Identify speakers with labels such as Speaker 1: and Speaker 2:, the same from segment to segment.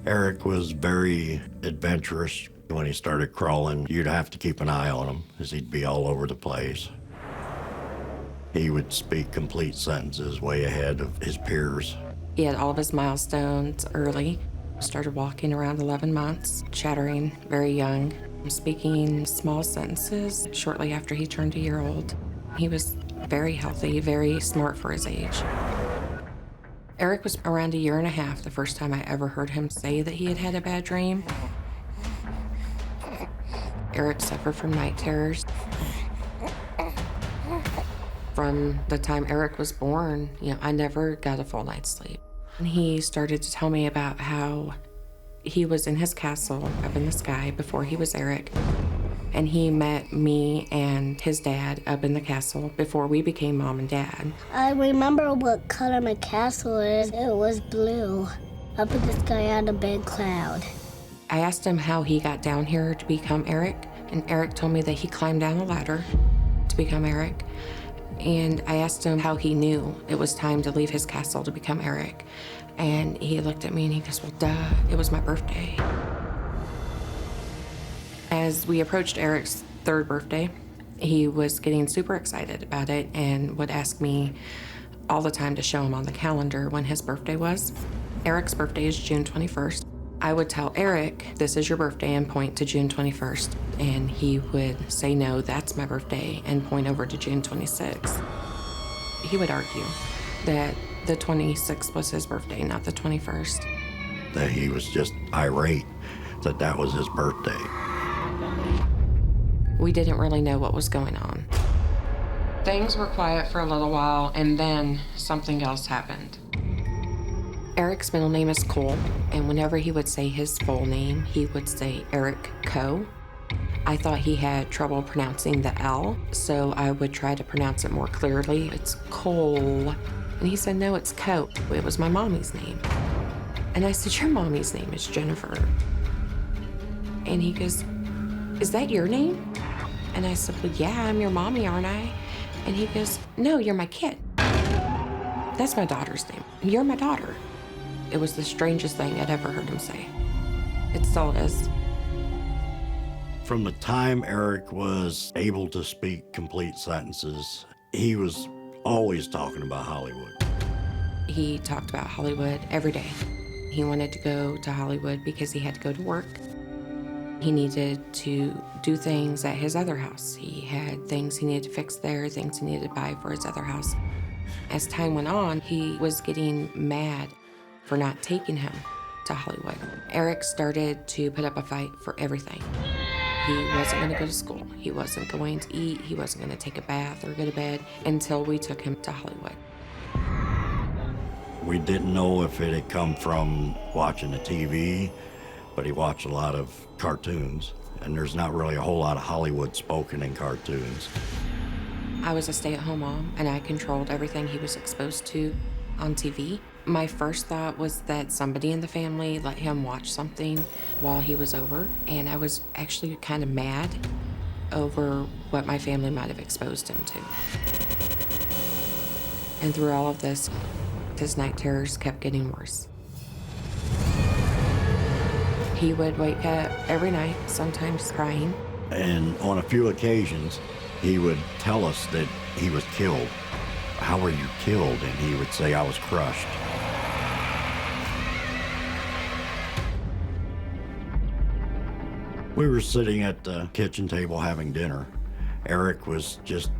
Speaker 1: Eric was very adventurous. When he started crawling, you'd have to keep an eye on him, as he'd be all over the place. He would speak complete sentences way ahead of his peers.
Speaker 2: He had all of his milestones early. Started walking around 11 months, chattering very young, speaking small sentences shortly after he turned a year old. He was very healthy, very smart for his age. Eric was around a year and a half the first time I ever heard him say that he had had a bad dream. Eric suffered from night terrors. From the time Eric was born, I never got a full night's sleep. And he started to tell me about how he was in his castle up in the sky before he was Eric. And he met me and his dad up in the castle before we became mom and dad.
Speaker 3: I remember what color my castle is. It was blue. Up in the sky on a big cloud.
Speaker 2: I asked him how he got down here to become Eric, and Eric told me that he climbed down a ladder to become Eric. And I asked him how he knew it was time to leave his castle to become Eric. And he looked at me and he goes, well, duh, it was my birthday. As we approached Eric's third birthday, he was getting super excited about it and would ask me all the time to show him on the calendar when his birthday was. Eric's birthday is June 21st. I would tell Eric, this is your birthday, and point to June 21st. And he would say, no, that's my birthday, and point over to June 26th. He would argue that the 26th was his birthday, not the 21st.
Speaker 1: That he was just irate that that was his birthday.
Speaker 2: We didn't really know what was going on. Things were quiet for a little while, and then something else happened. Eric's middle name is Cole, and whenever he would say his full name, he would say Eric Coe. I thought he had trouble pronouncing the L, so I would try to pronounce it more clearly. It's Cole. And he said, no, it's Coe. It was my mommy's name. And I said, your mommy's name is Jennifer. And he goes, is that your name? And I said, well, yeah, I'm your mommy, aren't I? And he goes, no, you're my kid. That's my daughter's name. You're my daughter. It was the strangest thing I'd ever heard him say. It still is.
Speaker 1: From the time Eric was able to speak complete sentences, he was always talking about Hollywood.
Speaker 2: He talked about Hollywood every day. He wanted to go to Hollywood because he had to go to work. He needed to do things at his other house. He had things he needed to fix there, things he needed to buy for his other house. As time went on, he was getting mad for not taking him to Hollywood. Eric started to put up a fight for everything. He wasn't going to go to school. He wasn't going to eat. He wasn't going to take a bath or go to bed until we took him to Hollywood.
Speaker 1: We didn't know if it had come from watching the TV, but he watched a lot of cartoons, and there's not really a whole lot of Hollywood spoken in cartoons.
Speaker 2: I was a stay-at-home mom, and I controlled everything he was exposed to on TV. My first thought was that somebody in the family let him watch something while he was over, and I was actually kind of mad over what my family might have exposed him to. And through all of this, his night terrors kept getting worse. He would wake up every night, sometimes crying.
Speaker 1: And on a few occasions, he would tell us that he was killed. How were you killed? And he would say, I was crushed. We were sitting at the kitchen table having dinner. Eric was just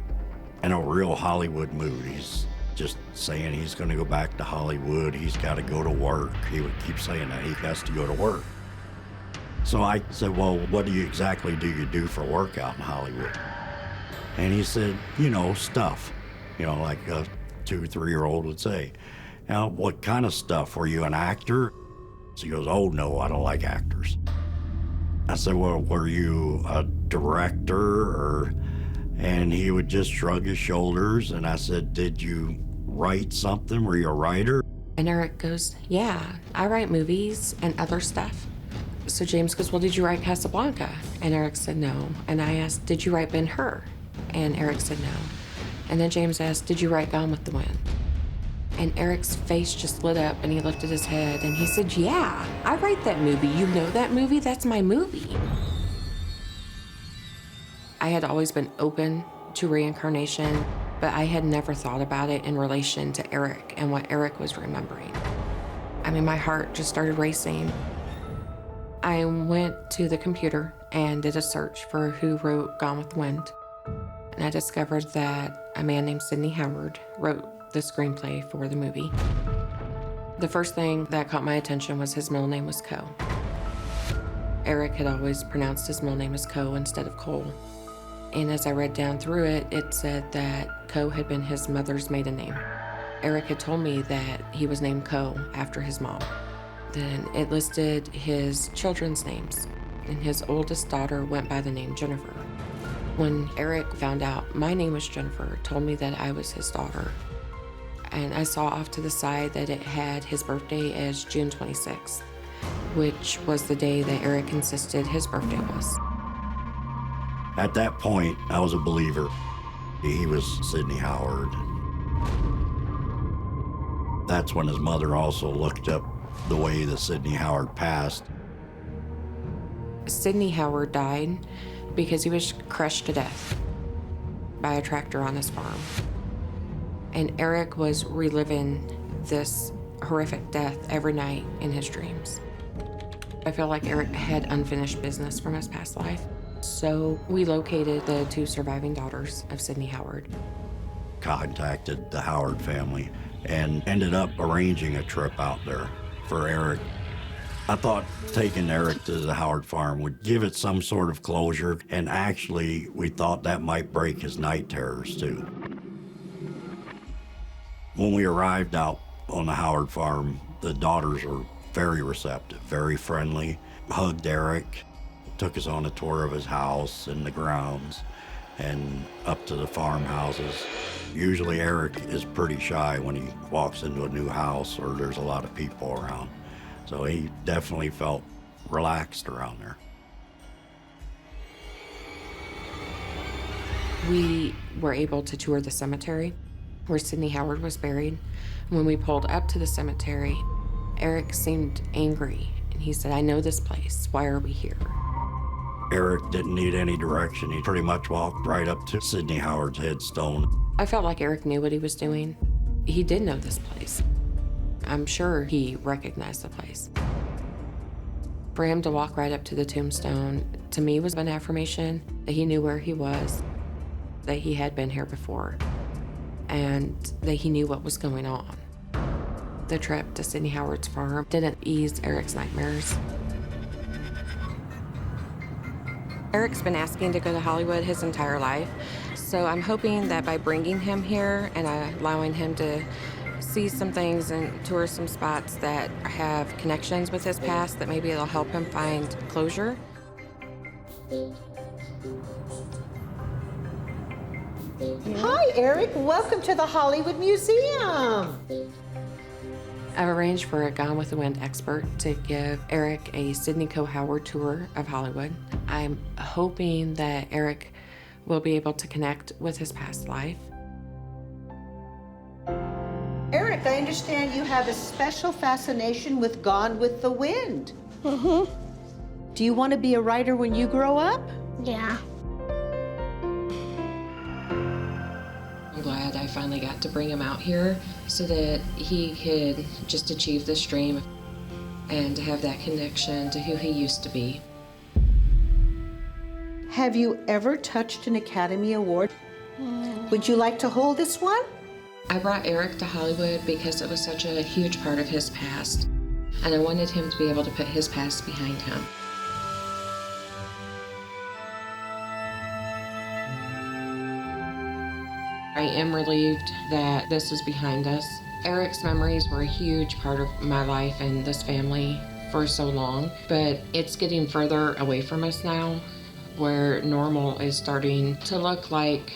Speaker 1: in a real Hollywood mood. He's just saying he's going to go back to Hollywood. He's got to go to work. He would keep saying that he has to go to work. So I said, well, what exactly do you do for work out in Hollywood? And he said, stuff, like a 2 or 3-year-old would say. Now, what kind of stuff? Were you an actor? So he goes, oh, no, I don't like actors. I said, well, were you a director? And he would just shrug his shoulders. And I said, did you write something? Were you a writer?
Speaker 2: And Eric goes, yeah, I write movies and other stuff. So James goes, well, did you write Casablanca? And Eric said, no. And I asked, did you write Ben-Hur? And Eric said, no. And then James asked, did you write Gone with the Wind? And Eric's face just lit up and he lifted his head and he said, "Yeah, I write that movie. You know that movie? That's my movie." I had always been open to reincarnation, but I had never thought about it in relation to Eric and what Eric was remembering. I mean, my heart just started racing. I went to the computer and did a search for who wrote Gone with the Wind. And I discovered that a man named Sidney Howard wrote the screenplay for the movie. The first thing that caught my attention was his middle name was Coe. Eric had always pronounced his middle name as Coe instead of Cole. And as I read down through it, it said that Coe had been his mother's maiden name. Eric had told me that he was named Coe after his mom. Then it listed his children's names, and his oldest daughter went by the name Jennifer. When Eric found out my name was Jennifer, told me that I was his daughter. And I saw off to the side that it had his birthday as June 26th, which was the day that Eric insisted his birthday was.
Speaker 1: At that point, I was a believer. He was Sidney Howard. That's when his mother also looked up the way that Sidney Howard passed.
Speaker 2: Sidney Howard died because he was crushed to death by a tractor on his farm. And Eric was reliving this horrific death every night in his dreams. I feel like Eric had unfinished business from his past life. So we located the 2 surviving daughters of Sidney Howard.
Speaker 1: Contacted the Howard family and ended up arranging a trip out there for Eric. I thought taking Eric to the Howard farm would give it some sort of closure, and actually we thought that might break his night terrors too. When we arrived out on the Howard farm, the daughters were very receptive, very friendly, hugged Eric, took us on a tour of his house and the grounds and up to the farmhouses. Usually Eric is pretty shy when he walks into a new house or there's a lot of people around. So he definitely felt relaxed around there.
Speaker 2: We were able to tour the cemetery where Sidney Howard was buried. When we pulled up to the cemetery, Eric seemed angry and he said, "I know this place. Why are we here?"
Speaker 1: Eric didn't need any direction. He pretty much walked right up to Sidney Howard's headstone.
Speaker 2: I felt like Eric knew what he was doing. He did know this place. I'm sure he recognized the place. For him to walk right up to the tombstone, to me, was an affirmation that he knew where he was, that he had been here before, and that he knew what was going on. The trip to Sidney Howard's farm didn't ease Eric's nightmares. Eric's been asking to go to Hollywood his entire life, so I'm hoping that by bringing him here and allowing him to see some things and tour some spots that have connections with his past, that maybe it'll help him find closure.
Speaker 4: Hi, Eric. Welcome to the Hollywood Museum.
Speaker 2: I've arranged for a Gone with the Wind expert to give Eric a Sidney Coe Howard tour of Hollywood. I'm hoping that Eric will be able to connect with his past life.
Speaker 4: Eric, I understand you have a special fascination with Gone with the Wind.
Speaker 3: Mm-hmm.
Speaker 4: Do you want to be a writer when you grow up?
Speaker 3: Yeah.
Speaker 2: I'm glad I finally got to bring him out here so that he could just achieve this dream and to have that connection to who he used to be.
Speaker 4: Have you ever touched an Academy Award? Would you like to hold this one?
Speaker 2: I brought Eric to Hollywood because it was such a huge part of his past, and I wanted him to be able to put his past behind him. I am relieved that this is behind us. Eric's memories were a huge part of my life and this family for so long, but it's getting further away from us now, where normal is starting to look like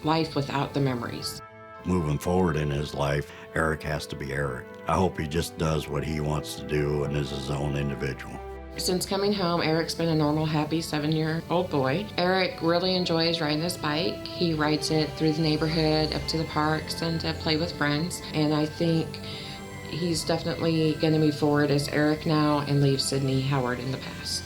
Speaker 2: life without the memories.
Speaker 1: Moving forward in his life, Eric has to be Eric. I hope he just does what he wants to do and is his own individual.
Speaker 2: Since coming home, Eric's been a normal, happy 7-year-old boy. Eric really enjoys riding his bike. He rides it through the neighborhood, up to the parks, and to play with friends. And I think he's definitely going to move forward as Eric now and leave Sydney Howard in the past.